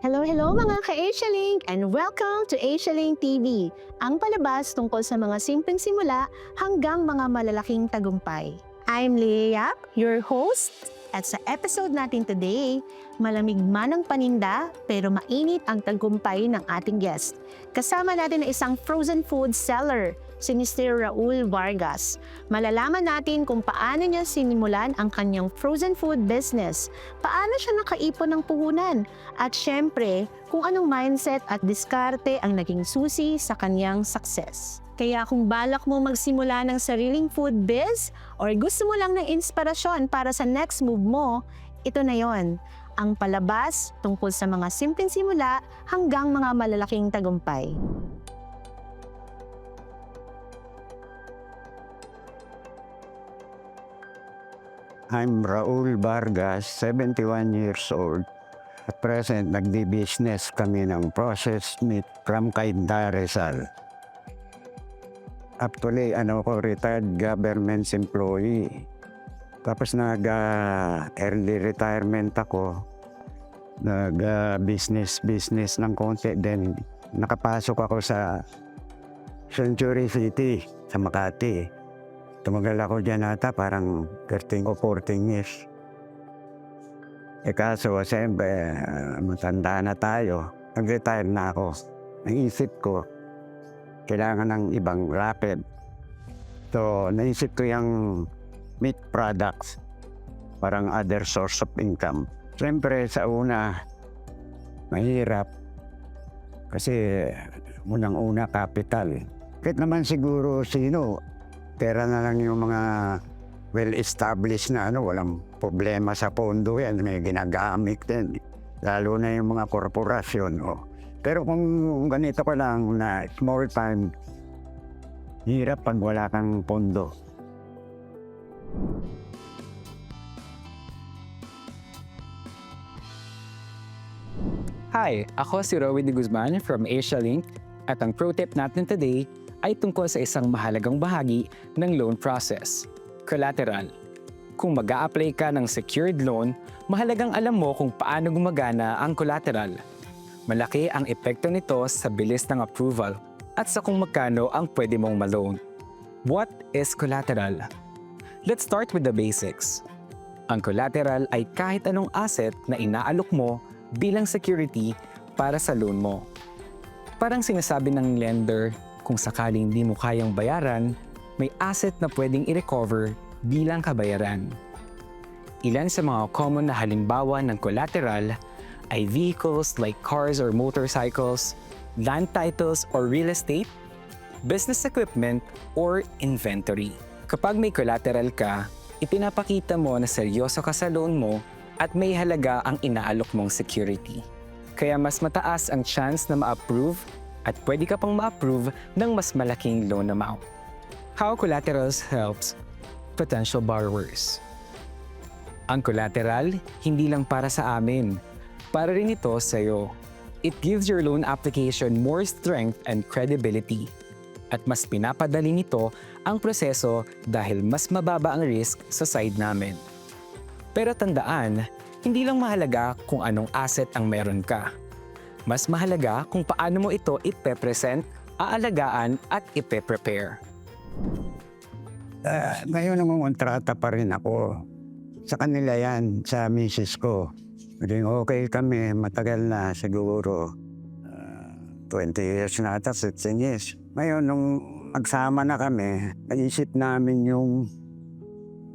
Hello mga ka-Asialink and welcome to Asialink TV, ang palabas tungkol sa mga simpleng simula hanggang mga malalaking tagumpay. I'm Leah Yap, your host, at sa episode natin today, malamig man ang paninda pero mainit ang tagumpay ng ating guest. Kasama natin na isang frozen food seller, si Mr. Raul Vargas. Malalaman natin kung paano niya sinimulan ang kanyang frozen food business, paano siya nakaipon ng puhunan, at syempre, kung anong mindset at diskarte ang naging susi sa kanyang success. Kaya kung balak mo magsimula ng sariling food biz or gusto mo lang ng inspirasyon para sa next move mo, ito na yon, ang palabas tungkol sa mga simpleng simula hanggang mga malalaking tagumpay. I'm Raul Vargas, 71 years old. At present, nagdi-business kami ng processed meat from Cainta, Rizal. Actually, retired government employee. Tapos nag-early retirement ako. Nag-business ng konti. Then, nakapasok ako sa Century City, sa Makati. Tumagal ako dyan ata parang 13 o 14 years. Kaso, siyempre, matanda na tayo. Nag-retire na ako. Naisip ko, kailangan ng ibang racket. So, naisip ko yung meat products, parang other source of income. Siyempre, sa una, mahirap. Kasi, unang-una, capital. Kahit naman siguro sino, pera na lang yung mga well-established na walang problema sa pondo yan, may ginagamit din. Lalo na yung mga korporasyon. Pero kung ganito ka lang na small time, hirap pag wala kang pondo. Hi, ako si Rowie de Guzman from Asialink at ang pro tip natin today ay tungkol sa isang mahalagang bahagi ng loan process, collateral. Kung mag-a-apply ka ng secured loan, mahalagang alam mo kung paano gumagana ang collateral. Malaki ang epekto nito sa bilis ng approval at sa kung magkano ang pwede mong ma-loan. What is collateral? Let's start with the basics. Ang collateral ay kahit anong asset na inaalok mo bilang security para sa loan mo. Parang sinasabi ng lender, kung sakaling di mo kayang bayaran, may asset na pwedeng i-recover bilang kabayaran. Ilan sa mga common na halimbawa ng collateral ay vehicles like cars or motorcycles, land titles or real estate, business equipment, or inventory. Kapag may collateral ka, ipinapakita mo na seryoso ka sa loan mo at may halaga ang inaalok mong security. Kaya mas mataas ang chance na ma-approve at pwede ka pang ma-approve ng mas malaking loan amount. How collaterals helps potential borrowers? Ang collateral, hindi lang para sa amin. Para rin ito sa iyo. It gives your loan application more strength and credibility. At mas pinapadali nito ang proseso dahil mas mababa ang risk sa side namin. Pero tandaan, hindi lang mahalaga kung anong asset ang meron ka. Mas mahalaga kung paano mo ito ipe-present, aalagaan at ipe-prepare. Ngayon nangungontrata pa rin ako. Sa kanila yan, sa misis ko. Naging okay kami, matagal na siguro. 20 years na ata, 16 years. Ngayon, nung magsama na kami, naisip namin yung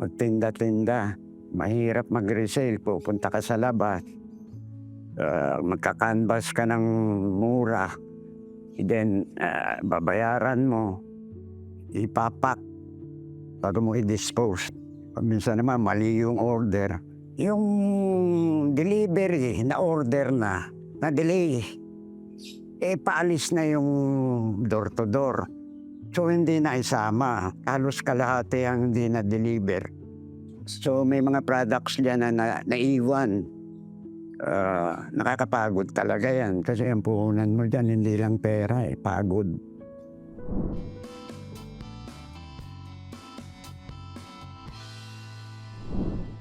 magtinda-tinda. Mahirap mag-resale, pupunta ka sa labas. Magka-canvas ka ng mura. Then, babayaran mo. Ipapak bago mo i-dispose. Minsan naman, mali yung order. Yung delivery na order na-delay. Paalis na yung door-to-door. So, hindi na isama. Halos kalahati ang hindi na-deliver. So, may mga products dyan na naiwan. Nakakapagod talaga yan kasi ang puhunan mo dyan hindi lang pera, pagod.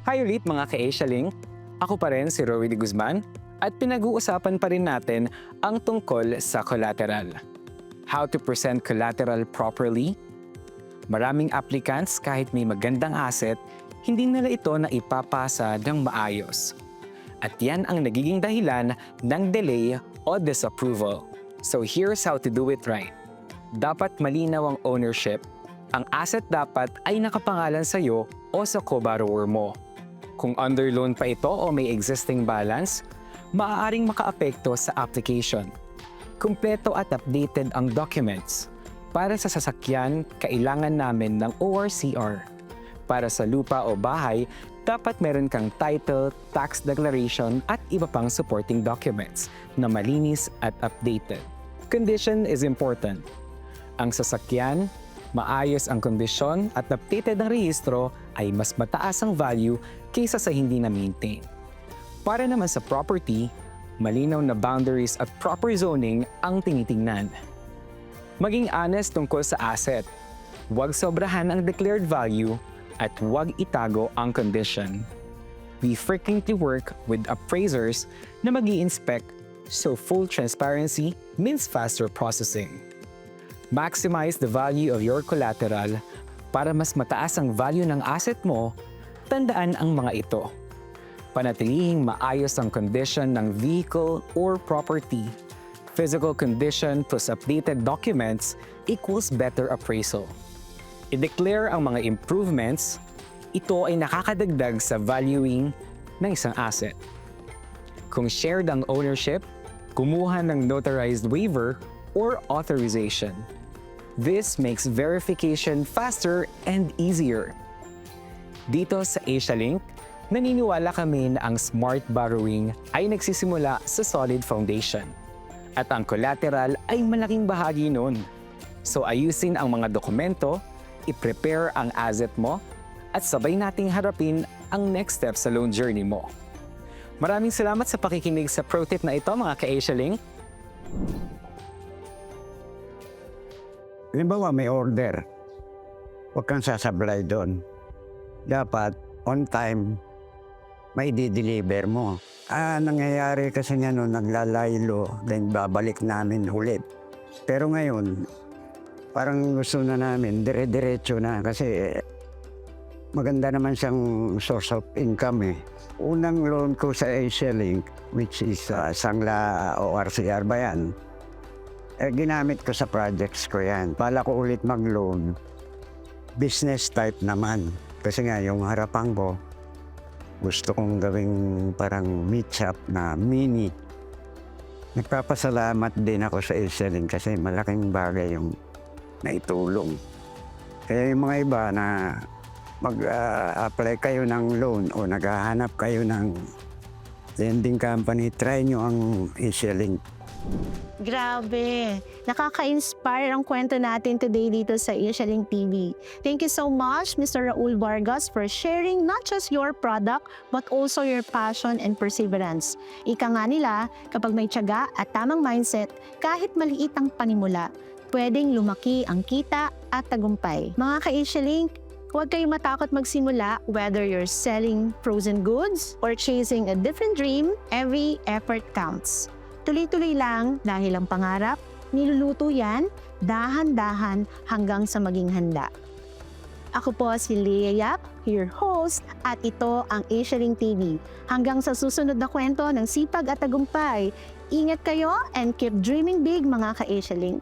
Hi ulit mga ka-Asialink! Ako pa rin si Rowie de Guzman At pinag-uusapan pa rin natin ang tungkol sa collateral. How to present collateral properly. Maraming applicants kahit may magandang asset, hindi nila ito na ipapasa ng maayos. At yan ang nagiging dahilan ng delay o disapproval. So here's how to do it right. Dapat malinaw ang ownership. Ang asset dapat ay nakapangalan sa iyo o sa co-borrower mo. Kung under loan pa ito o may existing balance, maaaring makaapekto sa application. Kumpleto at updated ang documents. Para sa sasakyan, kailangan namin ng ORCR. Para sa lupa o bahay, dapat meron kang title, tax declaration at iba pang supporting documents na malinis at updated. Condition is important. Ang sasakyan, maayos ang kondisyon at updated ang rehistro ay mas mataas ang value kaysa sa hindi na-maintain. Para naman sa property, malinaw na boundaries at proper zoning ang tinitingnan. Maging honest tungkol sa asset. Huwag sobrahan ang declared value at huwag itago ang condition. We frequently work with appraisers na mag-i-inspect, so full transparency means faster processing. Maximize the value of your collateral. Para mas mataas ang value ng asset mo, tandaan ang mga ito. Panatilihing maayos ang condition ng vehicle or property. Physical condition plus updated documents equals better appraisal. I-declare ang mga improvements, ito ay nakakadagdag sa valuing ng isang asset. Kung shared ang ownership, kumuha ng notarized waiver or authorization. This makes verification faster and easier. Dito sa AsiaLink, naniniwala kami na ang smart borrowing ay nagsisimula sa solid foundation. At ang collateral ay malaking bahagi nun. So ayusin ang mga dokumento, i-prepare ang asset mo, at sabay nating harapin ang next step sa loan journey mo. Maraming salamat sa pakikinig sa pro tip na ito mga ka-AsiaLink. Halimbawa may order, huwag kang sasablay doon. Dapat on time, may di-deliver mo. Nangyayari kasi nga noon, naglalaylo, then babalik namin ulit. Pero ngayon, parang gusto na namin, dire-diretso na kasi maganda naman siyang source of income eh. Unang loan ko sa AsiaLink, which is Sangla ORCR ba yan? Ginamit ko sa projects ko yan. Pala ko ulit mag-loan, business type naman. Kasi nga yung harapan ko, gusto kong gawing parang meat shop na mini. Nagpapasalamat din ako sa AsiaLink kasi malaking bagay yung naitulong. Kaya yung mga iba na mag-apply kayo ng loan o naghahanap kayo ng lending company, try nyo ang AsiaLink. Grabe! Nakaka-inspire ang kwento natin today dito sa AsiaLink TV. Thank you so much, Mr. Raul Vargas, for sharing not just your product, but also your passion and perseverance. Ika nga nila, kapag may tiyaga at tamang mindset, kahit maliit ang panimula, pwedeng lumaki ang kita at tagumpay. Mga ka-AsiaLink, huwag kayong matakot magsimula whether you're selling frozen goods or chasing a different dream, every effort counts. Tuloy-tuloy lang dahil ang pangarap, niluluto yan, dahan-dahan hanggang sa maging handa. Ako po si Leah Yap, your host, at ito ang AsiaLink TV. Hanggang sa susunod na kwento ng sipag at tagumpay, ingat kayo and keep dreaming big mga ka-AsiaLink.